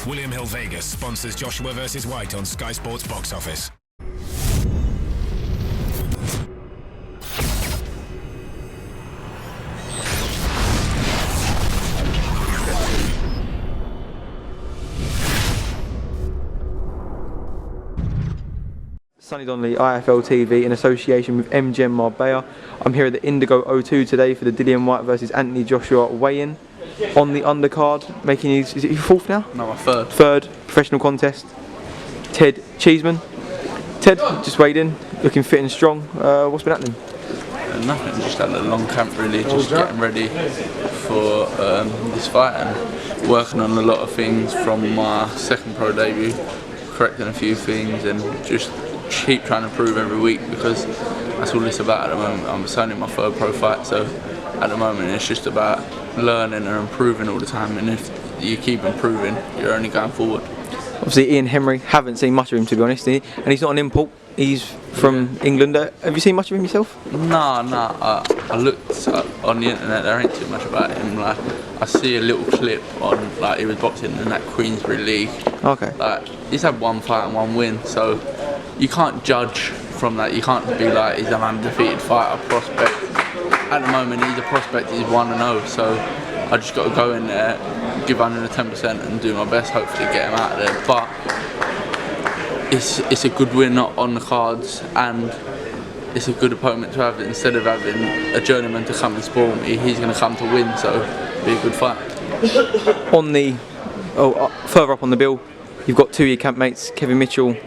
William Hill Vegas sponsors Joshua vs White on Sky Sports Box Office. Sonny Donnelly, IFL TV, in association with MGM Marbella. I'm here at the Indigo O2 today for the Dillian Whyte versus Anthony Joshua weigh-in. On the undercard, making his, is it your fourth now? No, my third. Third professional contest. Ted Cheeseman. Ted, just weighed in, looking fit and strong. What's been happening? Nothing, just had a long camp really, just getting ready for this fight and working on a lot of things from my second pro debut, correcting a few things and just keep trying to improve every week because that's all it's about at the moment. I'm only my third pro fight, so at the moment it's just about learning and improving all the time, and if you keep improving you're only going forward. Obviously Ian Henry, haven't seen much of him to be honest, and he's not an import, he's from England. Have you seen much of him yourself? No, I looked on the internet, there ain't too much about him. Like, I see a little clip on, like, he was boxing in that Queensbury League. Okay. Like, he's had one fight and one win, so you can't judge from that. You can't be like he's an undefeated fighter prospect. At the moment he's a prospect, he's 1-0, so I just got to go in there, give 110% and do my best, hopefully get him out of there. But it's a good win on the cards, and it's a good opponent to have. Instead of having a journeyman to come and spoil me, he's going to come to win, so it'll be a good fight. On the further up on the bill, you've got two of your campmates, Kevin Mitchell,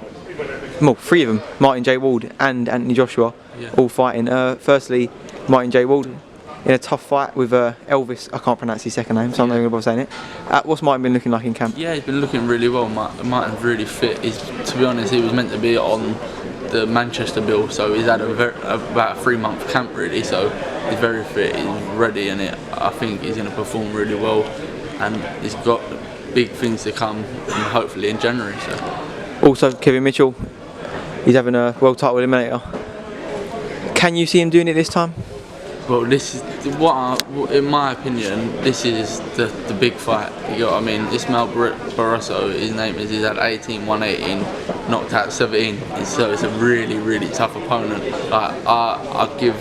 well, three of them, Martin J. Ward and Anthony Joshua, all fighting. Firstly, Martin J. Ward in a tough fight with Elvis. I can't pronounce his second name, so I'm not going to bother saying it. What's Martin been looking like in camp? Yeah, he's been looking really well. Martin's really fit. To be honest, he was meant to be on the Manchester bill, so he's had about a 3-month camp really, so he's very fit, he's ready, and I think he's going to perform really well, and he's got big things to come, hopefully in January. So. Also, Kevin Mitchell, he's having a world title eliminator. Can you see him doing it this time? Well, this is in my opinion, this is the big fight. You know what I mean? Ismail Barroso, his name is. He's had 18, 118, knocked out 17. So it's a really, really tough opponent. Like, I give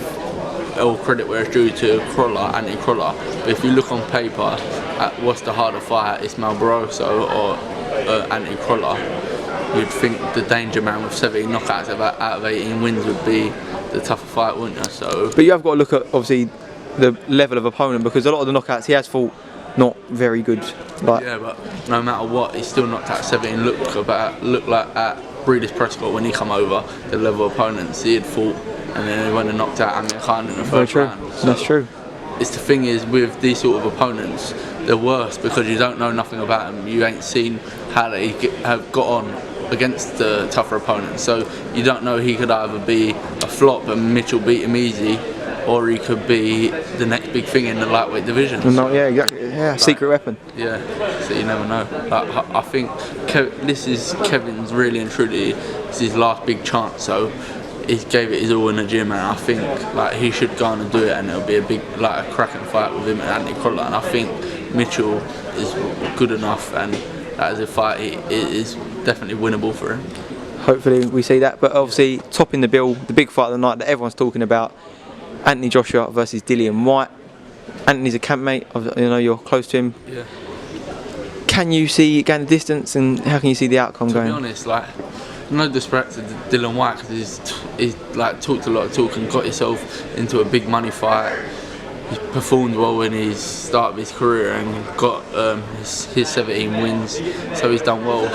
all credit where it's due to Crolla, Anthony Crolla. But if you look on paper at what's the harder fight, Ismail Barroso or Anthony Crolla, you'd think the danger man with 17 knockouts out of 18 wins would be the tougher fight, wouldn't you? So. But you have got to look at obviously the level of opponent, because a lot of the knockouts he has fought not very good. Yeah, but no matter what, he's still knocked out 17. Look like at Breeders' Prescott when he come over, the level of opponents he had fought, and then he went and knocked out Amir Khan in the first round. So that's true. It's the thing is with these sort of opponents, they're worse because you don't know nothing about them. You ain't seen how they have got on against the tougher opponents, so you don't know. He could either be a flop and Mitchell beat him easy, or he could be the next big thing in the lightweight division. No, yeah, exactly. Yeah, like, secret weapon. Yeah, so you never know. Like, I think this is Kevin's really and truly, it's his last big chance, so he gave it his all in the gym, and I think like he should go on and do it, and it'll be a big, like a cracking fight with him and Anthony Crolla. And I think Mitchell is good enough, and as a fight, it is definitely winnable for him. Hopefully we see that, but obviously topping the bill, the big fight of the night that everyone's talking about, Anthony Joshua versus Dillian Whyte. Anthony's a campmate, you know, you're close to him. Yeah. Can you see it going the distance, and how can you see the outcome going? To be honest, like, no disrespect to Dillian Whyte, because he's like talked a lot of talk and got himself into a big money fight. He performed well in his start of his career and got his 17 wins, so he's done well.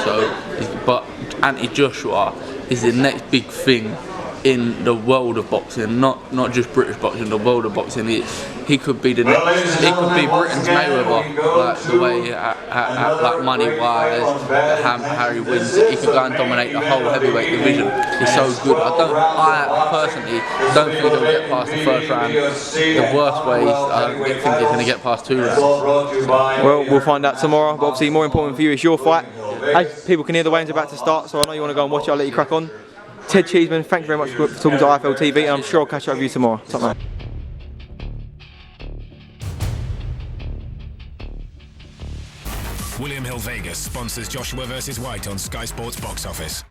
But Anthony Joshua is the next big thing in the world of boxing, not just British boxing, the world of boxing. He could be the next, he could be Britain's Mayweather, like the way, like money wise, how he wins. He could go and dominate the whole heavyweight division. He's so good. I personally don't think he'll get past the first round. The worst way, I don't think he's going to get past 2 rounds. Well, we'll find out tomorrow. But obviously, more important for you is your fight. As people can hear, the weigh-in's about to start, so I know you want to go and watch it. I'll let you crack on. Ted Cheeseman, thank you very much for talking to IFL TV, and I'm sure I'll catch up with you tomorrow. Top man. William Hill Vegas sponsors Joshua vs White on Sky Sports Box Office.